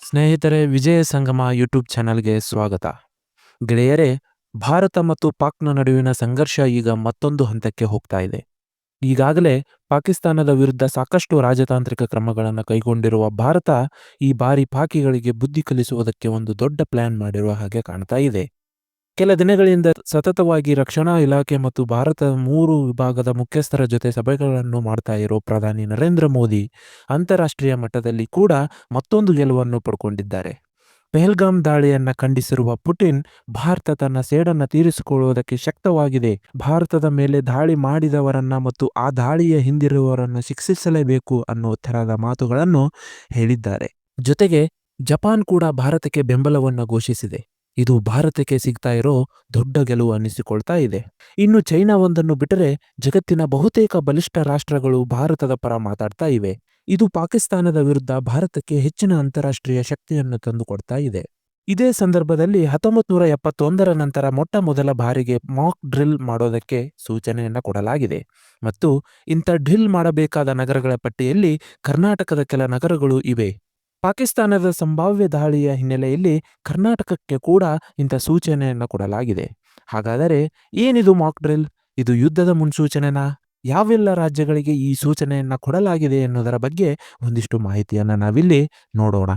ಸ್ನೇಹಿತರೆ, ವಿಜಯ ಸಂಗಮ ಯೂಟ್ಯೂಬ್ ಚಾನಲ್ಗೆ ಸ್ವಾಗತ. ಗೆಳೆಯರೇ, ಭಾರತ ಮತ್ತು ಪಾಕ್ನ ನಡುವಿನ ಸಂಘರ್ಷ ಈಗ ಮತ್ತೊಂದು ಹಂತಕ್ಕೆ ಹೋಗ್ತಾ ಇದೆ. ಈಗಾಗಲೇ ಪಾಕಿಸ್ತಾನದ ವಿರುದ್ಧ ಸಾಕಷ್ಟು ರಾಜತಾಂತ್ರಿಕ ಕ್ರಮಗಳನ್ನು ಕೈಗೊಂಡಿರುವ ಭಾರತ ಈ ಬಾರಿ ಪಾಕಿಗಳಿಗೆ ಬುದ್ಧಿ ಕಲಿಸುವುದಕ್ಕೆ ಒಂದು ದೊಡ್ಡ ಪ್ಲಾನ್ ಮಾಡಿರುವ ಹಾಗೆ ಕಾಣ್ತಾ ಇದೆ. ಕೆಲ ದಿನಗಳಿಂದ ಸತತವಾಗಿ ರಕ್ಷಣಾ ಇಲಾಖೆ ಮತ್ತು ಭಾರತದ 3 ವಿಭಾಗದ ಮುಖ್ಯಸ್ಥರ ಜೊತೆ ಸಭೆಗಳನ್ನು ಮಾಡ್ತಾ ಇರೋ ಪ್ರಧಾನಿ ನರೇಂದ್ರ ಮೋದಿ ಅಂತಾರಾಷ್ಟ್ರೀಯ ಮಟ್ಟದಲ್ಲಿ ಕೂಡ ಮತ್ತೊಂದು ಗೆಲುವನ್ನು ಪಡ್ಕೊಂಡಿದ್ದಾರೆ. ಪೆಹಲ್ಗಾಮ್ ದಾಳಿಯನ್ನ ಖಂಡಿಸಿರುವ ಪುಟಿನ್, ಭಾರತ ತನ್ನ ಸೇಡನ್ನು ತೀರಿಸಿಕೊಳ್ಳುವುದಕ್ಕೆ ಶಕ್ತವಾಗಿದೆ, ಭಾರತದ ಮೇಲೆ ದಾಳಿ ಮಾಡಿದವರನ್ನ ಮತ್ತು ಆ ದಾಳಿಯ ಹಿಂದಿರುವವರನ್ನು ಶಿಕ್ಷಿಸಲೇಬೇಕು ಅನ್ನೋ ಥರದ ಮಾತುಗಳನ್ನು ಹೇಳಿದ್ದಾರೆ. ಜೊತೆಗೆ ಜಪಾನ್ ಕೂಡ ಭಾರತಕ್ಕೆ ಬೆಂಬಲವನ್ನು ಘೋಷಿಸಿದೆ. ಇದು ಭಾರತಕ್ಕೆ ಸಿಗ್ತಾ ಇರೋ ದೊಡ್ಡ ಗೆಲುವು ಅನ್ನಿಸಿಕೊಳ್ತಾ ಇದೆ. ಇನ್ನು ಚೈನಾ ಒಂದನ್ನು ಬಿಟ್ಟರೆ ಜಗತ್ತಿನ ಬಹುತೇಕ ಬಲಿಷ್ಠ ರಾಷ್ಟ್ರಗಳು ಭಾರತದ ಪರ ಮಾತಾಡ್ತಾ ಇವೆ. ಇದು ಪಾಕಿಸ್ತಾನದ ವಿರುದ್ಧ ಭಾರತಕ್ಕೆ ಹೆಚ್ಚಿನ ಅಂತಾರಾಷ್ಟ್ರೀಯ ಶಕ್ತಿಯನ್ನು ತಂದುಕೊಡ್ತಾ ಇದೆ. ಇದೇ ಸಂದರ್ಭದಲ್ಲಿ 1971ರ ನಂತರ ಮೊಟ್ಟ ಮೊದಲ ಬಾರಿಗೆ ಮಾಕ್ ಡ್ರಿಲ್ ಮಾಡೋದಕ್ಕೆ ಸೂಚನೆಯನ್ನು ಕೊಡಲಾಗಿದೆ ಮತ್ತು ಇಂಥ ಡ್ರಿಲ್ ಮಾಡಬೇಕಾದ ನಗರಗಳ ಪಟ್ಟಿಯಲ್ಲಿ ಕರ್ನಾಟಕದ ಕೆಲ ನಗರಗಳು ಇವೆ. ಪಾಕಿಸ್ತಾನದ ಸಂಭಾವ್ಯ ದಾಳಿಯ ಹಿನ್ನೆಲೆಯಲ್ಲಿ ಕರ್ನಾಟಕಕ್ಕೆ ಕೂಡ ಇಂಥ ಸೂಚನೆಯನ್ನು ಕೊಡಲಾಗಿದೆ. ಹಾಗಾದರೆ ಏನಿದು ಮಾಕ್ ಡ್ರಿಲ್? ಇದು ಯುದ್ಧದ ಮುನ್ಸೂಚನೆನಾ? ಯಾವೆಲ್ಲ ರಾಜ್ಯಗಳಿಗೆ ಈ ಸೂಚನೆಯನ್ನು ಕೊಡಲಾಗಿದೆ ಎನ್ನುವುದರ ಬಗ್ಗೆ ಒಂದಿಷ್ಟು ಮಾಹಿತಿಯನ್ನು ನಾವಿಲ್ಲಿ ನೋಡೋಣ.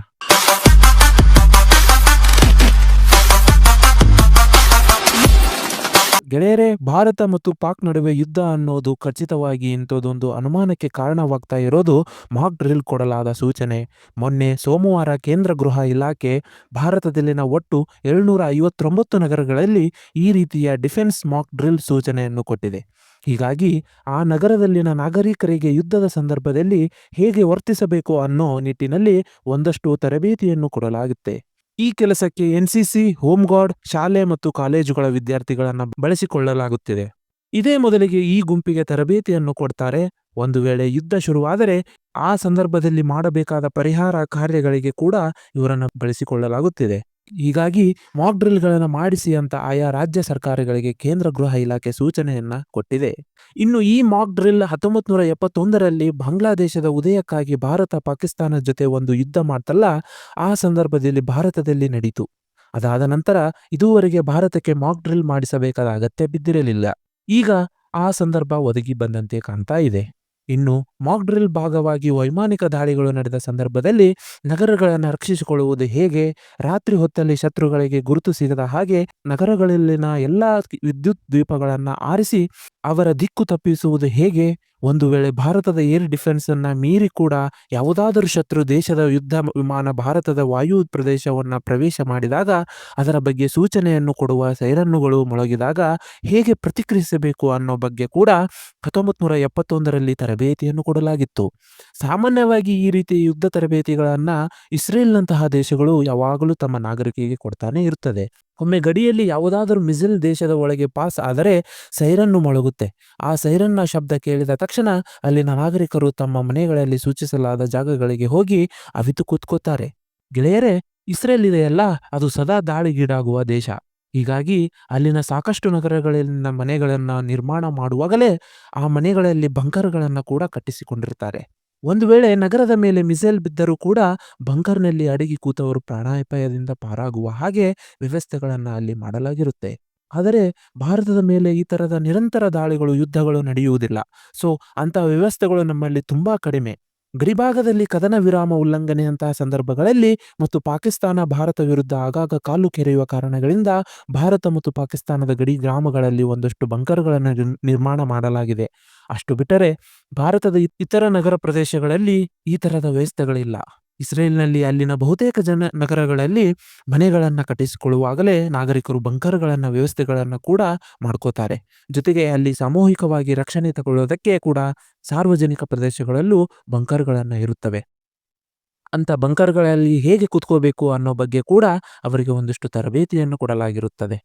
ಗೆಳೆಯರೇ, ಭಾರತ ಮತ್ತು ಪಾಕ್ ನಡುವೆ ಯುದ್ಧ ಅನ್ನೋದು ಖಚಿತವಾಗಿ ಇಂಥದ್ದೊಂದು ಅನುಮಾನಕ್ಕೆ ಕಾರಣವಾಗ್ತಾ ಇರೋದು ಮಾಕ್ ಡ್ರಿಲ್ ಕೊಡಲಾದ ಸೂಚನೆ. ಮೊನ್ನೆ ಸೋಮವಾರ ಕೇಂದ್ರ ಗೃಹ ಇಲಾಖೆ ಭಾರತದಲ್ಲಿನ ಒಟ್ಟು 759 ನಗರಗಳಲ್ಲಿ ಈ ರೀತಿಯ ಡಿಫೆನ್ಸ್ ಮಾಕ್ ಡ್ರಿಲ್ ಸೂಚನೆಯನ್ನು ಕೊಟ್ಟಿದೆ. ಹೀಗಾಗಿ ಆ ನಗರದಲ್ಲಿನ ನಾಗರಿಕರಿಗೆ ಯುದ್ಧದ ಸಂದರ್ಭದಲ್ಲಿ ಹೇಗೆ ವರ್ತಿಸಬೇಕು ಅನ್ನೋ ನಿಟ್ಟಿನಲ್ಲಿ ಒಂದಷ್ಟು ತರಬೇತಿಯನ್ನು ಕೊಡಲಾಗುತ್ತೆ. ಈ ಕೆಲಸಕ್ಕೆ ಎನ್ಸಿಸಿ, ಹೋಮ್ ಗಾರ್ಡ್, ಶಾಲೆ ಮತ್ತು ಕಾಲೇಜುಗಳ ವಿದ್ಯಾರ್ಥಿಗಳನ್ನು ಬಳಸಿಕೊಳ್ಳಲಾಗುತ್ತಿದೆ. ಇದೇ ಮೊದಲಿಗೆ ಈ ಗುಂಪಿಗೆ ತರಬೇತಿಯನ್ನು ಕೊಡ್ತಾರೆ. ಒಂದು ವೇಳೆ ಯುದ್ಧ ಶುರುವಾದರೆ ಆ ಸಂದರ್ಭದಲ್ಲಿ ಮಾಡಬೇಕಾದ ಪರಿಹಾರ ಕಾರ್ಯಗಳಿಗೆ ಕೂಡ ಇವರನ್ನು ಬಳಸಿಕೊಳ್ಳಲಾಗುತ್ತಿದೆ. ಹೀಗಾಗಿ ಮಾಕ್ ಡ್ರಿಲ್ಗಳನ್ನು ಮಾಡಿಸಿ ಅಂತ ಆಯಾ ರಾಜ್ಯ ಸರ್ಕಾರಗಳಿಗೆ ಕೇಂದ್ರ ಗೃಹ ಇಲಾಖೆ ಸೂಚನೆಯನ್ನ ಕೊಟ್ಟಿದೆ. ಇನ್ನು ಈ ಮಾಕ್ ಡ್ರಿಲ್ 1971ರಲ್ಲಿ ಬಾಂಗ್ಲಾದೇಶದ ಉದಯಕ್ಕಾಗಿ ಭಾರತ ಪಾಕಿಸ್ತಾನದ ಜೊತೆ ಒಂದು ಯುದ್ಧ ಮಾಡ್ತಲ್ಲ, ಆ ಸಂದರ್ಭದಲ್ಲಿ ಭಾರತದಲ್ಲಿ ನಡೀತು. ಅದಾದ ನಂತರ ಇದುವರೆಗೆ ಭಾರತಕ್ಕೆ ಮಾಕ್ ಡ್ರಿಲ್ ಮಾಡಿಸಬೇಕಾದ ಅಗತ್ಯ ಬಿದ್ದಿರಲಿಲ್ಲ. ಈಗ ಆ ಸಂದರ್ಭ ಒದಗಿ ಬಂದಂತೆ ಕಾಣ್ತಾ ಇದೆ. ಇನ್ನು ಮಾಕ್ ಡ್ರಿಲ್ ಭಾಗವಾಗಿ ವೈಮಾನಿಕ ದಾಳಿಗಳು ನಡೆದ ಸಂದರ್ಭದಲ್ಲಿ ನಗರಗಳನ್ನು ರಕ್ಷಿಸಿಕೊಳ್ಳುವುದು ಹೇಗೆ, ರಾತ್ರಿ ಹೊತ್ತಲ್ಲಿ ಶತ್ರುಗಳಿಗೆ ಗುರುತು ಸಿಗದ ಹಾಗೆ ನಗರಗಳಲ್ಲಿನ ಎಲ್ಲ ವಿದ್ಯುತ್ ದೀಪಗಳನ್ನು ಆರಿಸಿ ಅವರ ದಿಕ್ಕು ತಪ್ಪಿಸುವುದು ಹೇಗೆ, ಒಂದು ವೇಳೆ ಭಾರತದ ಏರ್ ಡಿಫೆನ್ಸ್ ಅನ್ನ ಮೀರಿ ಕೂಡ ಯಾವುದಾದರೂ ಶತ್ರು ದೇಶದ ಯುದ್ಧ ವಿಮಾನ ಭಾರತದ ವಾಯು ಪ್ರದೇಶವನ್ನು ಪ್ರವೇಶ ಮಾಡಿದಾಗ ಅದರ ಬಗ್ಗೆ ಸೂಚನೆಯನ್ನು ಕೊಡುವ ಸೈರನ್ನುಗಳು ಮೊಳಗಿದಾಗ ಹೇಗೆ ಪ್ರತಿಕ್ರಿಯಿಸಬೇಕು ಅನ್ನೋ ಬಗ್ಗೆ ಕೂಡ 1971ರಲ್ಲಿ ತರಬೇತಿಯನ್ನು ಕೊಡಲಾಗಿತ್ತು. ಸಾಮಾನ್ಯವಾಗಿ ಈ ರೀತಿ ಯುದ್ಧ ತರಬೇತಿಗಳನ್ನು ಇಸ್ರೇಲ್ನಂತಹ ದೇಶಗಳು ಯಾವಾಗಲೂ ತಮ್ಮ ನಾಗರಿಕರಿಗೆ ಕೊಡ್ತಾನೆ ಇರುತ್ತದೆ. ಒಮ್ಮೆ ಗಡಿಯಲ್ಲಿ ಯಾವುದಾದರೂ ಮಿಸೈಲ್ ದೇಶದ ಒಳಗೆ ಪಾಸ್ ಆದರೆ ಸೈರನ್ನು ಮೊಳಗುತ್ತೆ. ಆ ಸೈರನ್ನ ಶಬ್ದ ಕೇಳಿದ ತಕ್ಷಣ ಅಲ್ಲಿನ ನಾಗರಿಕರು ತಮ್ಮ ಮನೆಗಳಲ್ಲಿ ಸೂಚಿಸಲಾದ ಜಾಗಗಳಿಗೆ ಹೋಗಿ ಅವಿತು ಕೂತ್ಕೋತಾರೆ. ಗೆಳೆಯರೇ, ಇಸ್ರೇಲ್ ಇದೆಯಲ್ಲ, ಅದು ಸದಾ ದಾಳಿಗೀಡಾಗುವ ದೇಶ. ಹೀಗಾಗಿ ಅಲ್ಲಿನ ಸಾಕಷ್ಟು ನಗರಗಳಲ್ಲಿನ ಮನೆಗಳನ್ನು ನಿರ್ಮಾಣ ಮಾಡುವಾಗಲೇ ಆ ಮನೆಗಳಲ್ಲಿ ಬಂಕರ್ಗಳನ್ನು ಕೂಡ ಕಟ್ಟಿಸಿಕೊಂಡಿರ್ತಾರೆ. ಒಂದು ವೇಳೆ ನಗರದ ಮೇಲೆ ಮಿಸೈಲ್ ಬಿದ್ದರೂ ಕೂಡ ಬಂಕರ್ನಲ್ಲಿ ಅಡಗಿ ಕೂತವರು ಪ್ರಾಣಾಪಾಯದಿಂದ ಪಾರಾಗುವ ಹಾಗೆ ವ್ಯವಸ್ಥೆಗಳನ್ನು ಅಲ್ಲಿ ಮಾಡಲಾಗಿರುತ್ತೆ. ಆದರೆ ಭಾರತದ ಮೇಲೆ ಈ ಥರದ ನಿರಂತರ ದಾಳಿಗಳು, ಯುದ್ಧಗಳು ನಡೆಯುವುದಿಲ್ಲ. ಸೊ ಅಂಥ ವ್ಯವಸ್ಥೆಗಳು ನಮ್ಮಲ್ಲಿ ತುಂಬಾ ಕಡಿಮೆ. ಗಡಿಭಾಗದಲ್ಲಿ ಕದನ ವಿರಾಮ ಉಲ್ಲಂಘನೆಯಂತಹ ಸಂದರ್ಭಗಳಲ್ಲಿ ಮತ್ತು ಪಾಕಿಸ್ತಾನ ಭಾರತ ವಿರುದ್ಧ ಆಗಾಗ ಕಾಲು ಕೆರೆಯುವ ಕಾರಣಗಳಿಂದ ಭಾರತ ಮತ್ತು ಪಾಕಿಸ್ತಾನದ ಗಡಿ ಗ್ರಾಮಗಳಲ್ಲಿ ಒಂದಷ್ಟು ಬಂಕರ್ಗಳನ್ನು ನಿರ್ಮಾಣ ಮಾಡಲಾಗಿದೆ. ಅಷ್ಟು ಬಿಟ್ಟರೆ ಭಾರತದ ಇತರ ನಗರ ಪ್ರದೇಶಗಳಲ್ಲಿ ಈ ತರಹದ ವ್ಯವಸ್ಥೆಗಳಿಲ್ಲ. ಇಸ್ರೇಲ್ನಲ್ಲಿ ಅಲ್ಲಿನ ಬಹುತೇಕ ನಗರಗಳಲ್ಲಿ ಮನೆಗಳನ್ನು ಕಟ್ಟಿಸಿಕೊಳ್ಳುವಾಗಲೇ ನಾಗರಿಕರು ಬಂಕರ್ಗಳನ್ನು ವ್ಯವಸ್ಥೆಗಳನ್ನು ಕೂಡ ಮಾಡ್ಕೋತಾರೆ. ಜೊತೆಗೆ ಅಲ್ಲಿ ಸಾಮೂಹಿಕವಾಗಿ ರಕ್ಷಣೆ ತಗೊಳ್ಳೋದಕ್ಕೆ ಕೂಡ ಸಾರ್ವಜನಿಕ ಪ್ರದೇಶಗಳಲ್ಲೂ ಬಂಕರ್ಗಳನ್ನು ಇರುತ್ತವೆ. ಅಂತ ಬಂಕರ್ಗಳಲ್ಲಿ ಹೇಗೆ ಕೂತ್ಕೋಬೇಕು ಅನ್ನೋ ಬಗ್ಗೆ ಕೂಡ ಅವರಿಗೆ ಒಂದಿಷ್ಟು ತರಬೇತಿಯನ್ನು ಕೊಡಲಾಗಿರುತ್ತದೆ.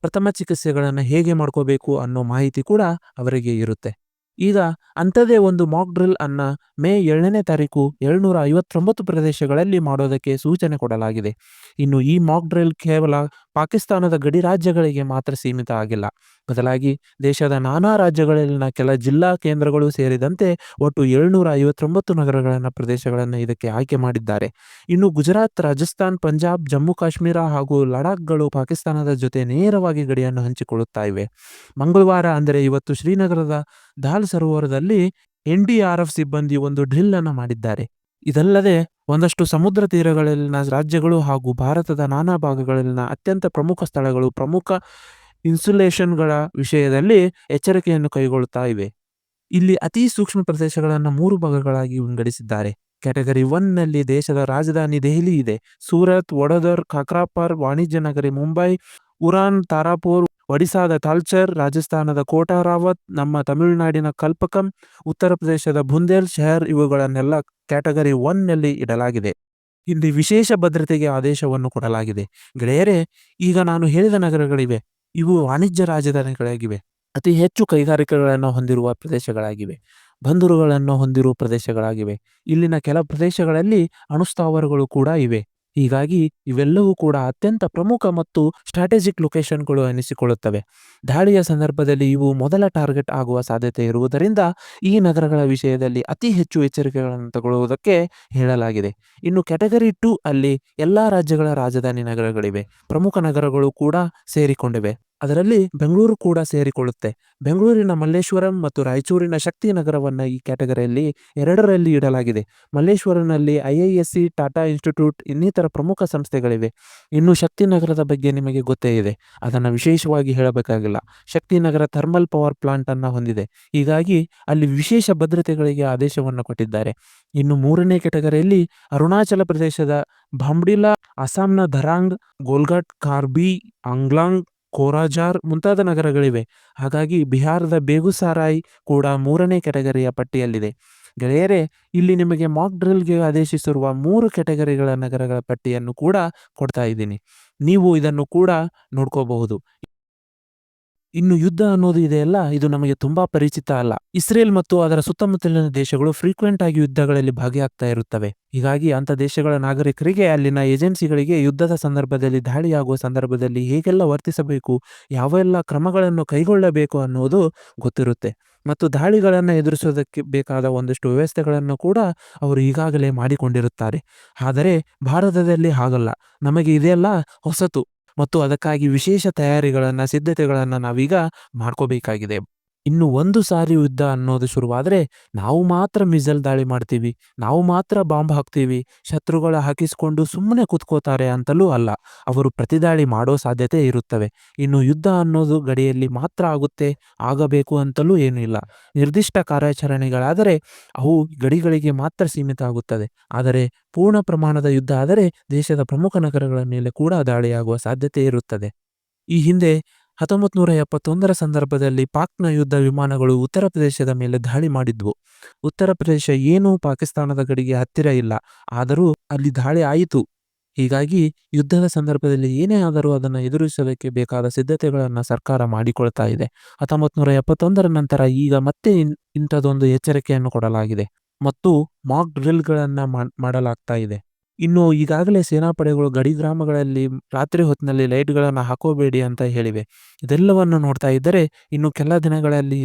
ಪ್ರಥಮ ಚಿಕಿತ್ಸೆಗಳನ್ನು ಹೇಗೆ ಮಾಡ್ಕೋಬೇಕು ಅನ್ನೋ ಮಾಹಿತಿ ಕೂಡ ಅವರಿಗೆ ಇರುತ್ತೆ. ಈಗ ಅಂಥದೇ ಒಂದು ಮಾಕ್ ಡ್ರಿಲ್ ಅನ್ನ ಮೇ 7ನೇ ತಾರೀಕು 759 ಪ್ರದೇಶಗಳಲ್ಲಿ ಮಾಡೋದಕ್ಕೆ ಸೂಚನೆ ಕೊಡಲಾಗಿದೆ. ಇನ್ನು ಈ ಮಾಕ್ ಡ್ರಿಲ್ ಕೇವಲ ಪಾಕಿಸ್ತಾನದ ಗಡಿ ರಾಜ್ಯಗಳಿಗೆ ಮಾತ್ರ ಸೀಮಿತ ಆಗಿಲ್ಲ. ಬದಲಾಗಿ ದೇಶದ ನಾನಾ ರಾಜ್ಯಗಳಲ್ಲಿನ ಕೆಲ ಜಿಲ್ಲಾ ಕೇಂದ್ರಗಳು ಸೇರಿದಂತೆ ಒಟ್ಟು 759 ನಗರಗಳನ್ನು ಪ್ರದೇಶಗಳನ್ನು ಇದಕ್ಕೆ ಆಯ್ಕೆ ಮಾಡಿದ್ದಾರೆ. ಇನ್ನು ಗುಜರಾತ್, ರಾಜಸ್ಥಾನ್, ಪಂಜಾಬ್, ಜಮ್ಮು ಕಾಶ್ಮೀರ ಹಾಗೂ ಲಡಾಖ್ಗಳು ಪಾಕಿಸ್ತಾನದ ಜೊತೆ ನೇರವಾಗಿ ಗಡಿಯನ್ನು ಹಂಚಿಕೊಳ್ಳುತ್ತಾ ಇವೆ. ಮಂಗಳವಾರ ಅಂದರೆ ಇವತ್ತು ಶ್ರೀನಗರದ ದಾಲ್ ಸರೋವರದಲ್ಲಿ NDRF ಸಿಬ್ಬಂದಿ ಒಂದು ಡ್ರಿಲ್ ಅನ್ನು ಮಾಡಿದ್ದಾರೆ. ಇದಲ್ಲದೆ ಒಂದಷ್ಟು ಸಮುದ್ರ ತೀರಗಳಲ್ಲಿನ ರಾಜ್ಯಗಳು ಹಾಗೂ ಭಾರತದ ನಾನಾ ಭಾಗಗಳಲ್ಲಿನ ಅತ್ಯಂತ ಪ್ರಮುಖ ಸ್ಥಳಗಳು ಪ್ರಮುಖ ಇನ್ಸುಲೇಷನ್ಗಳ ವಿಷಯದಲ್ಲಿ ಎಚ್ಚರಿಕೆಯನ್ನು ಕೈಗೊಳ್ಳುತ್ತಾ ಇವೆ. ಇಲ್ಲಿ ಅತಿ ಸೂಕ್ಷ್ಮ ಪ್ರದೇಶಗಳನ್ನು 3 ಭಾಗಗಳಾಗಿ ವಿಂಗಡಿಸಿದ್ದಾರೆ. ಕ್ಯಾಟಗರಿ 1 ನಲ್ಲಿ ದೇಶದ ರಾಜಧಾನಿ ದೆಹಲಿ ಇದೆ. ಸೂರತ್, ವಡೋದರ, ಕಾಕ್ರಾಪರ್, ವಾಣಿಜ್ಯ ನಗರಿ ಮುಂಬೈ, ಉರಾನ್, ತಾರಾಪುರ್, ಒಡಿಶಾದ ತಾಲ್ಚರ್, ರಾಜಸ್ಥಾನದ ಕೋಟಾ ರಾವತ್, ನಮ್ಮ ತಮಿಳುನಾಡಿನ ಕಲ್ಪಕಂ, ಉತ್ತರ ಪ್ರದೇಶದ ಬುಂದೇಲ್ ಶಹರ್ ಇವುಗಳನ್ನೆಲ್ಲ ಕ್ಯಾಟಗರಿ 1 ನಲ್ಲಿ ಇಡಲಾಗಿದೆ. ಇಲ್ಲಿ ವಿಶೇಷ ಭದ್ರತೆಗೆ ಆದೇಶವನ್ನು ಕೊಡಲಾಗಿದೆ. ಗೆಳೆಯರೇ, ಈಗ ನಾನು ಹೇಳಿದ ನಗರಗಳಿವೆ, ಇವು ವಾಣಿಜ್ಯ ರಾಜಧಾನಿಗಳಾಗಿವೆ. ಅತಿ ಹೆಚ್ಚು ಕೈಗಾರಿಕೆಗಳನ್ನು ಹೊಂದಿರುವ ಪ್ರದೇಶಗಳಾಗಿವೆ. ಬಂದರುಗಳನ್ನು ಹೊಂದಿರುವ ಪ್ರದೇಶಗಳಾಗಿವೆ. ಇಲ್ಲಿನ ಕೆಲ ಪ್ರದೇಶಗಳಲ್ಲಿ ಅಣುಸ್ಥಾವರಗಳು ಕೂಡ ಇವೆ. ಹೀಗಾಗಿ ಇವೆಲ್ಲವೂ ಕೂಡ ಅತ್ಯಂತ ಪ್ರಮುಖ ಮತ್ತು ಸ್ಟ್ರಾಟಜಿಕ್ ಲೊಕೇಶನ್ಗಳು ಎನಿಸಿಕೊಳ್ಳುತ್ತವೆ. ದಾಳಿಯ ಸಂದರ್ಭದಲ್ಲಿ ಇವು ಮೊದಲ ಟಾರ್ಗೆಟ್ ಆಗುವ ಸಾಧ್ಯತೆ ಇರುವುದರಿಂದ ಈ ನಗರಗಳ ವಿಷಯದಲ್ಲಿ ಅತಿ ಹೆಚ್ಚು ಎಚ್ಚರಿಕೆಗಳನ್ನು ತಗೊಳ್ಳುವುದಕ್ಕೆ ಹೇಳಲಾಗಿದೆ. ಇನ್ನು ಕ್ಯಾಟಗರಿ 2 ಅಲ್ಲಿ ಎಲ್ಲ ರಾಜ್ಯಗಳ ರಾಜಧಾನಿ ನಗರಗಳಿವೆ. ಪ್ರಮುಖ ನಗರಗಳು ಕೂಡ ಸೇರಿಕೊಂಡಿವೆ. ಅದರಲ್ಲಿ ಬೆಂಗಳೂರು ಕೂಡ ಸೇರಿಕೊಳ್ಳುತ್ತೆ. ಬೆಂಗಳೂರಿನ ಮಲ್ಲೇಶ್ವರಂ ಮತ್ತು ರಾಯಚೂರಿನ ಶಕ್ತಿ ನಗರವನ್ನು ಈ ಕ್ಯಾಟಗರಿಯಲ್ಲಿ 2ರಲ್ಲಿ ಇಡಲಾಗಿದೆ. ಮಲ್ಲೇಶ್ವರಂನಲ್ಲಿ IISc, ಟಾಟಾ ಇನ್ಸ್ಟಿಟ್ಯೂಟ್ ಇನ್ನಿತರ ಪ್ರಮುಖ ಸಂಸ್ಥೆಗಳಿವೆ. ಇನ್ನು ಶಕ್ತಿ ನಗರದ ಬಗ್ಗೆ ನಿಮಗೆ ಗೊತ್ತೇ ಇದೆ, ಅದನ್ನು ವಿಶೇಷವಾಗಿ ಹೇಳಬೇಕಾಗಿಲ್ಲ. ಶಕ್ತಿ ನಗರ ಥರ್ಮಲ್ ಪವರ್ ಪ್ಲಾಂಟ್ ಅನ್ನು ಹೊಂದಿದೆ. ಹೀಗಾಗಿ ಅಲ್ಲಿ ವಿಶೇಷ ಭದ್ರತೆಗಳಿಗೆ ಆದೇಶವನ್ನು ಕೊಟ್ಟಿದ್ದಾರೆ. ಇನ್ನು 3ನೇ ಕ್ಯಾಟಗರಿಯಲ್ಲಿ ಅರುಣಾಚಲ ಪ್ರದೇಶದ ಬಾಂಬ್ಡಿಲಾ, ಅಸ್ಸಾಂನ ಧರಾಂಗ್, ಗೋಲ್ಘಾಟ್, ಕಾರ್ಬಿ ಆಂಗ್ಲಾಂಗ್, ಕೋರಾಜಾರ್ ಮುಂತಾದ ನಗರಗಳಿವೆ. ಹಾಗಾಗಿ ಬಿಹಾರದ ಬೇಗುಸಾರಾಯ್ ಕೂಡ 3ನೇ ಕ್ಯಾಟಗರಿಯ ಪಟ್ಟಿಯಲ್ಲಿದೆ. ಗೆಳೆಯರೇ, ಇಲ್ಲಿ ನಿಮಗೆ ಮಾಕ್ ಡ್ರಿಲ್ಗೆ ಆದೇಶಿಸಿರುವ 3 ಕ್ಯಾಟಗರಿಗಳ ನಗರಗಳ ಪಟ್ಟಿಯನ್ನು ಕೂಡ ಕೊಡ್ತಾ ಇದ್ದೀನಿ. ನೀವು ಇದನ್ನು ಕೂಡ ನೋಡ್ಕೋಬಹುದು. ಇನ್ನು ಯುದ್ಧ ಅನ್ನೋದು ಇದೆಯಲ್ಲ, ಇದು ನಮಗೆ ತುಂಬಾ ಪರಿಚಿತ ಅಲ್ಲ. ಇಸ್ರೇಲ್ ಮತ್ತು ಅದರ ಸುತ್ತಮುತ್ತಲಿನ ದೇಶಗಳು ಫ್ರೀಕ್ವೆಂಟ್ ಆಗಿ ಯುದ್ಧಗಳಲ್ಲಿ ಭಾಗಿಯಾಗ್ತಾ ಇರುತ್ತವೆ. ಹೀಗಾಗಿ ಅಂಥ ದೇಶಗಳ ನಾಗರಿಕರಿಗೆ, ಅಲ್ಲಿನ ಏಜೆನ್ಸಿಗಳಿಗೆ ಯುದ್ಧದ ಸಂದರ್ಭದಲ್ಲಿ, ದಾಳಿಯಾಗುವ ಸಂದರ್ಭದಲ್ಲಿ ಹೇಗೆಲ್ಲ ವರ್ತಿಸಬೇಕು, ಯಾವೆಲ್ಲ ಕ್ರಮಗಳನ್ನು ಕೈಗೊಳ್ಳಬೇಕು ಅನ್ನೋದು ಗೊತ್ತಿರುತ್ತೆ. ಮತ್ತು ದಾಳಿಗಳನ್ನು ಎದುರಿಸೋದಕ್ಕೆ ಬೇಕಾದ ಒಂದಷ್ಟು ವ್ಯವಸ್ಥೆಗಳನ್ನು ಕೂಡ ಅವರು ಈಗಾಗಲೇ ಮಾಡಿಕೊಂಡಿರುತ್ತಾರೆ. ಆದರೆ ಭಾರತದಲ್ಲಿ ಹಾಗಲ್ಲ. ನಮಗೆ ಇದೆಲ್ಲ ಹೊಸತು ಮತ್ತು ಅದಕ್ಕಾಗಿ ವಿಶೇಷ ತಯಾರಿಗಳನ್ನು, ಸಿದ್ಧತೆಗಳನ್ನು ನಾವೀಗ ಮಾಡ್ಕೋಬೇಕಾಗಿದೆ. ಇನ್ನು ಒಂದು ಸಾರಿ ಯುದ್ಧ ಅನ್ನೋದು ಶುರುವಾದರೆ ನಾವು ಮಾತ್ರ ಮಿಸೈಲ್ ದಾಳಿ ಮಾಡ್ತೀವಿ, ನಾವು ಮಾತ್ರ ಬಾಂಬ್ ಹಾಕ್ತೀವಿ, ಶತ್ರುಗಳ ಹಾಕಿಸಿಕೊಂಡು ಸುಮ್ಮನೆ ಕೂತ್ಕೋತಾರೆ ಅಂತಲೂ ಅಲ್ಲ. ಅವರು ಪ್ರತಿದಾಳಿ ಮಾಡೋ ಸಾಧ್ಯತೆ ಇರುತ್ತವೆ. ಇನ್ನು ಯುದ್ಧ ಅನ್ನೋದು ಗಡಿಯಲ್ಲಿ ಮಾತ್ರ ಆಗಬೇಕು ಅಂತಲೂ ಏನೂ ಇಲ್ಲ. ನಿರ್ದಿಷ್ಟ ಕಾರ್ಯಾಚರಣೆಗಳಾದರೆ ಅವು ಗಡಿಗಳಿಗೆ ಮಾತ್ರ ಸೀಮಿತ ಆಗುತ್ತದೆ. ಆದರೆ ಪೂರ್ಣ ಪ್ರಮಾಣದ ಯುದ್ಧ ಆದರೆ ದೇಶದ ಪ್ರಮುಖ ನಗರಗಳ ಮೇಲೆ ಕೂಡ ದಾಳಿಯಾಗುವ ಸಾಧ್ಯತೆ ಇರುತ್ತದೆ. ಈ ಹಿಂದೆ 1971ರ ಸಂದರ್ಭದಲ್ಲಿ ಪಾಕ್ನ ಯುದ್ಧ ವಿಮಾನಗಳು ಉತ್ತರ ಪ್ರದೇಶದ ಮೇಲೆ ದಾಳಿ ಮಾಡಿದ್ವು. ಉತ್ತರ ಪ್ರದೇಶ ಏನೂ ಪಾಕಿಸ್ತಾನದ ಗಡಿಗೆ ಹತ್ತಿರ ಇಲ್ಲ, ಆದರೂ ಅಲ್ಲಿ ದಾಳಿ ಆಯಿತು. ಹೀಗಾಗಿ ಯುದ್ಧದ ಸಂದರ್ಭದಲ್ಲಿ ಏನೇ ಆದರೂ ಅದನ್ನು ಎದುರಿಸೋದಕ್ಕೆ ಬೇಕಾದ ಸಿದ್ಧತೆಗಳನ್ನು ಸರ್ಕಾರ ಮಾಡಿಕೊಳ್ತಾ ಇದೆ. 1971ರ ನಂತರ ಈಗ ಮತ್ತೆ ಇಂಥದೊಂದು ಎಚ್ಚರಿಕೆಯನ್ನು ಕೊಡಲಾಗಿದೆ ಮತ್ತು ಮಾಕ್ ಡ್ರಿಲ್ಗಳನ್ನು ಮಾಡಲಾಗ್ತಾ ಇದೆ. ಇನ್ನು ಈಗಾಗಲೇ ಸೇನಾಪಡೆಗಳು ಗಡಿ ಗ್ರಾಮಗಳಲ್ಲಿ ರಾತ್ರಿ ಹೊತ್ತಿನಲ್ಲಿ ಲೈಟ್ಗಳನ್ನು ಹಾಕೋಬೇಡಿ ಅಂತ ಹೇಳಿವೆ. ಇದೆಲ್ಲವನ್ನು ನೋಡ್ತಾ ಇದ್ದರೆ ಇನ್ನು ಕೆಲ ದಿನಗಳಲ್ಲಿ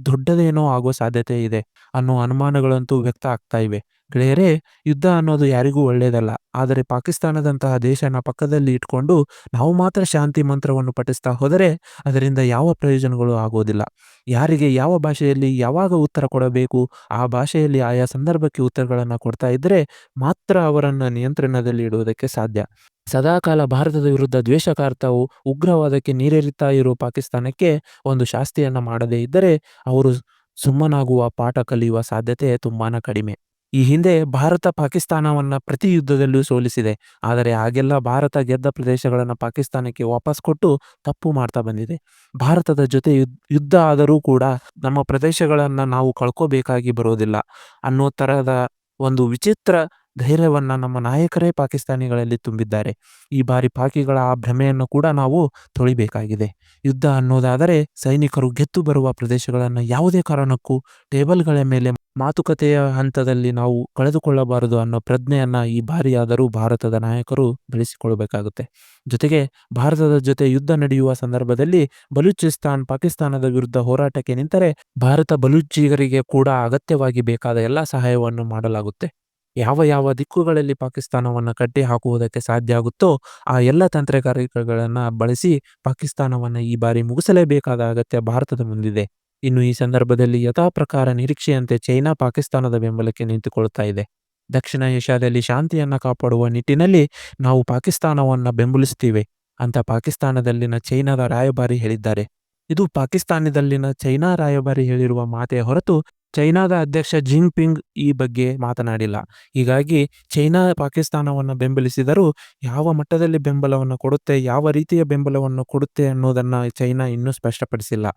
ದೊಡ್ಡದೇನೋ ಆಗುವ ಸಾಧ್ಯತೆ ಇದೆ ಅನ್ನೋ ಅನುಮಾನಗಳಂತೂ ವ್ಯಕ್ತ ಆಗ್ತಾ ಇವೆ. ಗೆಳೆಯರೇ, ಯುದ್ಧ ಅನ್ನೋದು ಯಾರಿಗೂ ಒಳ್ಳೆಯದಲ್ಲ. ಆದರೆ ಪಾಕಿಸ್ತಾನದಂತಹ ದೇಶನ ಪಕ್ಕದಲ್ಲಿ ಇಟ್ಕೊಂಡು ನಾವು ಮಾತ್ರ ಶಾಂತಿ ಮಂತ್ರವನ್ನು ಪಠಿಸ್ತಾ ಹೋದರೆ ಅದರಿಂದ ಯಾವ ಪ್ರಯೋಜನಗಳು ಆಗೋದಿಲ್ಲ. ಯಾರಿಗೆ ಯಾವ ಭಾಷೆಯಲ್ಲಿ ಯಾವಾಗ ಉತ್ತರ ಕೊಡಬೇಕು ಆ ಭಾಷೆಯಲ್ಲಿ ಆಯಾ ಸಂದರ್ಭಕ್ಕೆ ಉತ್ತರಗಳನ್ನು ಕೊಡ್ತಾ ಇದ್ದರೆ ಮಾತ್ರ ಅವರನ್ನು ನಿಯಂತ್ರಣದಲ್ಲಿ ಇಡುವುದಕ್ಕೆ ಸಾಧ್ಯ. ಸದಾಕಾಲ ಭಾರತದ ವಿರುದ್ಧ ದ್ವೇಷ ಕಾರ್ತಾವು ಉಗ್ರವಾದಕ್ಕೆ ನೀರೇರಿತಾ ಇರೋ ಪಾಕಿಸ್ತಾನಕ್ಕೆ ಒಂದು ಶಾಸ್ತಿಯನ್ನು ಮಾಡದೇ ಇದ್ದರೆ ಅವರು ಸುಮ್ಮನಾಗುವ, ಪಾಠ ಕಲಿಯುವ ಸಾಧ್ಯತೆ ತುಂಬಾನೇ ಕಡಿಮೆ. ಈ ಹಿಂದೆ ಭಾರತ ಪಾಕಿಸ್ತಾನವನ್ನ ಪ್ರತಿ ಯುದ್ಧದಲ್ಲೂ ಸೋಲಿಸಿದೆ. ಆದರೆ ಹಾಗೆಲ್ಲ ಭಾರತ ಗೆದ್ದ ಪ್ರದೇಶಗಳನ್ನು ಪಾಕಿಸ್ತಾನಕ್ಕೆ ವಾಪಸ್ ಕೊಟ್ಟು ತಪ್ಪು ಮಾಡ್ತಾ ಬಂದಿದೆ. ಭಾರತದ ಜೊತೆ ಯುದ್ಧ ಆದರೂ ಕೂಡ ನಮ್ಮ ಪ್ರದೇಶಗಳನ್ನು ನಾವು ಕಳ್ಕೋಬೇಕಾಗಿ ಬರೋದಿಲ್ಲ ಅನ್ನೋ ತರಹದ ಒಂದು ವಿಚಿತ್ರ ಧೈರ್ಯವನ್ನ ನಮ್ಮ ನಾಯಕರೇ ಪಾಕಿಸ್ತಾನಿಗಳಲ್ಲಿ ತುಂಬಿದ್ದಾರೆ. ಈ ಬಾರಿ ಪಾಕಿಗಳ ಆ ಭ್ರಮೆಯನ್ನು ಕೂಡ ನಾವು ತೊಳಿಬೇಕಾಗಿದೆ. ಯುದ್ಧ ಅನ್ನೋದಾದರೆ ಸೈನಿಕರು ಗೆದ್ದು ಬರುವ ಪ್ರದೇಶಗಳನ್ನು ಯಾವುದೇ ಕಾರಣಕ್ಕೂ ಟೇಬಲ್ಗಳ ಮೇಲೆ ಮಾತುಕತೆಯ ಹಂತದಲ್ಲಿ ನಾವು ಕಳೆದುಕೊಳ್ಳಬಾರದು ಅನ್ನೋ ಪ್ರಜ್ಞೆಯನ್ನ ಈ ಬಾರಿಯಾದರೂ ಭಾರತದ ನಾಯಕರು ಬೆಳೆಸಿಕೊಳ್ಳಬೇಕಾಗುತ್ತೆ. ಜೊತೆಗೆ ಭಾರತದ ಜೊತೆ ಯುದ್ಧ ನಡೆಯುವ ಸಂದರ್ಭದಲ್ಲಿ ಬಲೂಚಿಸ್ತಾನ್ ಪಾಕಿಸ್ತಾನದ ವಿರುದ್ಧ ಹೋರಾಟಕ್ಕೆ ನಿಂತರೆ ಭಾರತ ಬಲೂಚಿಗರಿಗೆ ಕೂಡ ಅಗತ್ಯವಾಗಿ ಬೇಕಾದ ಎಲ್ಲ ಸಹಾಯವನ್ನು ಮಾಡಲಾಗುತ್ತೆ. ಯಾವ ಯಾವ ದಿಕ್ಕುಗಳಲ್ಲಿ ಪಾಕಿಸ್ತಾನವನ್ನು ಕಟ್ಟಿ ಹಾಕುವುದಕ್ಕೆ ಸಾಧ್ಯ ಆಗುತ್ತೋ ಆ ಎಲ್ಲ ತಂತ್ರಗಾರಿಕೆಗಳನ್ನ ಬಳಸಿ ಪಾಕಿಸ್ತಾನವನ್ನು ಈ ಬಾರಿ ಮುಗಿಸಲೇಬೇಕಾದ ಅಗತ್ಯ ಭಾರತದ ಮುಂದಿದೆ. ಇನ್ನು ಈ ಸಂದರ್ಭದಲ್ಲಿ ಯಥಾಪ್ರಕಾರ ನಿರೀಕ್ಷೆಯಂತೆ ಚೈನಾ ಪಾಕಿಸ್ತಾನದ ಬೆಂಬಲಕ್ಕೆ ನಿಂತುಕೊಳ್ತಾ ಇದೆ. ದಕ್ಷಿಣ ಏಷ್ಯಾದಲ್ಲಿ ಶಾಂತಿಯನ್ನ ಕಾಪಾಡುವ ನಿಟ್ಟಿನಲ್ಲಿ ನಾವು ಪಾಕಿಸ್ತಾನವನ್ನ ಬೆಂಬಲಿಸ್ತೀವಿ ಅಂತ ಪಾಕಿಸ್ತಾನದಲ್ಲಿನ ಚೈನಾದ ರಾಯಭಾರಿ ಹೇಳಿದ್ದಾರೆ. ಇದು ಪಾಕಿಸ್ತಾನದಲ್ಲಿನ ಚೈನಾ ರಾಯಭಾರಿ ಹೇಳಿರುವ ಮಾತೇ ಹೊರತು ಚೈನಾದ ಅಧ್ಯಕ್ಷ ಜಿನ್ಪಿಂಗ್ ಈ ಬಗ್ಗೆ ಮಾತನಾಡಿಲ್ಲ. ಹೀಗಾಗಿ ಚೈನಾ ಪಾಕಿಸ್ತಾನವನ್ನು ಬೆಂಬಲಿಸಿದರೂ ಯಾವ ಮಟ್ಟದಲ್ಲಿ ಬೆಂಬಲವನ್ನು ಕೊಡುತ್ತೆ, ಯಾವ ರೀತಿಯ ಬೆಂಬಲವನ್ನು ಕೊಡುತ್ತೆ ಅನ್ನೋದನ್ನ ಚೈನಾ ಇನ್ನೂ ಸ್ಪಷ್ಟಪಡಿಸಿಲ್ಲ.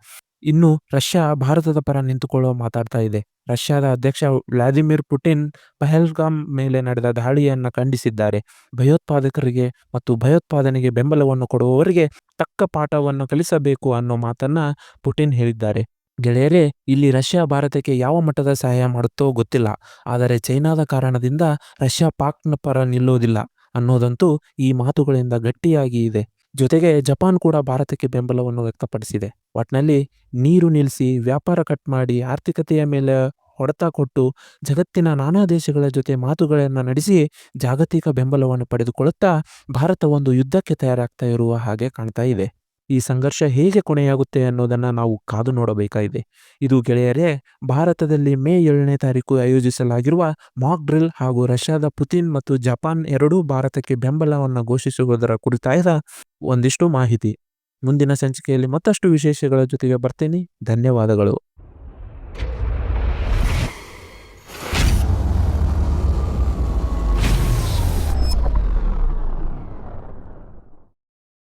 ಇನ್ನು ರಷ್ಯಾ ಭಾರತದ ಪರ ನಿಂತುಕೊಳ್ಳೋ ಮಾತಾಡ್ತಾ ಇದೆ. ರಷ್ಯಾದ ಅಧ್ಯಕ್ಷ ವ್ಲಾದಿಮಿರ್ ಪುಟಿನ್ ಪಹಲ್ಗಾಮ್ ಮೇಲೆ ನಡೆದ ದಾಳಿಯನ್ನ ಖಂಡಿಸಿದ್ದಾರೆ. ಭಯೋತ್ಪಾದಕರಿಗೆ ಮತ್ತು ಭಯೋತ್ಪಾದನೆಗೆ ಬೆಂಬಲವನ್ನು ಕೊಡುವವರಿಗೆ ತಕ್ಕ ಪಾಠವನ್ನು ಕಲಿಸಬೇಕು ಅನ್ನೋ ಮಾತನ್ನ ಪುಟಿನ್ ಹೇಳಿದ್ದಾರೆ. ಗೆಳೆಯರೇ, ಇಲ್ಲಿ ರಷ್ಯಾ ಭಾರತಕ್ಕೆ ಯಾವ ಮಟ್ಟದ ಸಹಾಯ ಮಾಡುತ್ತೋ ಗೊತ್ತಿಲ್ಲ. ಆದರೆ ಚೈನಾದ ಕಾರಣದಿಂದ ರಷ್ಯಾ ಪಾಕ್ನ ಪರ ನಿಲ್ಲೋದಿಲ್ಲ ಅನ್ನೋದಂತೂ ಈ ಮಾತುಗಳಿಂದ ಗಟ್ಟಿಯಾಗಿ ಇದೆ. ಜೊತೆಗೆ ಜಪಾನ್ ಕೂಡ ಭಾರತಕ್ಕೆ ಬೆಂಬಲವನ್ನು ವ್ಯಕ್ತಪಡಿಸಿದೆ. ಒಟ್ನಲ್ಲಿ ನೀರು ನಿಲ್ಲಿಸಿ, ವ್ಯಾಪಾರ ಕಟ್ ಮಾಡಿ, ಆರ್ಥಿಕತೆಯ ಮೇಲೆ ಹೊಡೆತ ಕೊಟ್ಟು ಜಗತ್ತಿನ ನಾನಾ ದೇಶಗಳ ಜೊತೆ ಮಾತುಗಳನ್ನು ನಡೆಸಿ ಜಾಗತಿಕ ಬೆಂಬಲವನ್ನು ಪಡೆದುಕೊಳ್ಳುತ್ತಾ ಭಾರತ ಒಂದು ಯುದ್ಧಕ್ಕೆ ತಯಾರಾಗ್ತಾ ಇರುವ ಹಾಗೆ ಕಾಣ್ತಾ ಇದೆ. ಈ ಸಂಘರ್ಷ ಹೇಗೆ ಕೊನೆಯಾಗುತ್ತೆ ಅನ್ನೋದನ್ನ ನಾವು ಕಾದು ನೋಡಬೇಕಾಗಿದೆ. ಇದು ಗೆಳೆಯರೇ, ಭಾರತದಲ್ಲಿ ಮೇ 7ನೇ ತಾರೀಕು ಆಯೋಜಿಸಲಾಗಿರುವ ಮಾಕ್ ಡ್ರಿಲ್ ಹಾಗೂ ರಷ್ಯಾದ ಪುತಿನ್ ಮತ್ತು ಜಪಾನ್ ಎರಡೂ ಭಾರತಕ್ಕೆ ಬೆಂಬಲವನ್ನು ಘೋಷಿಸುವುದರ ಕುರಿತಾದ ಒಂದಿಷ್ಟು ಮಾಹಿತಿ. ಮುಂದಿನ ಸಂಚಿಕೆಯಲ್ಲಿ ಮತ್ತಷ್ಟು ವಿಶೇಷಗಳ ಜೊತೆಗೆ ಬರ್ತೀನಿ. ಧನ್ಯವಾದಗಳು.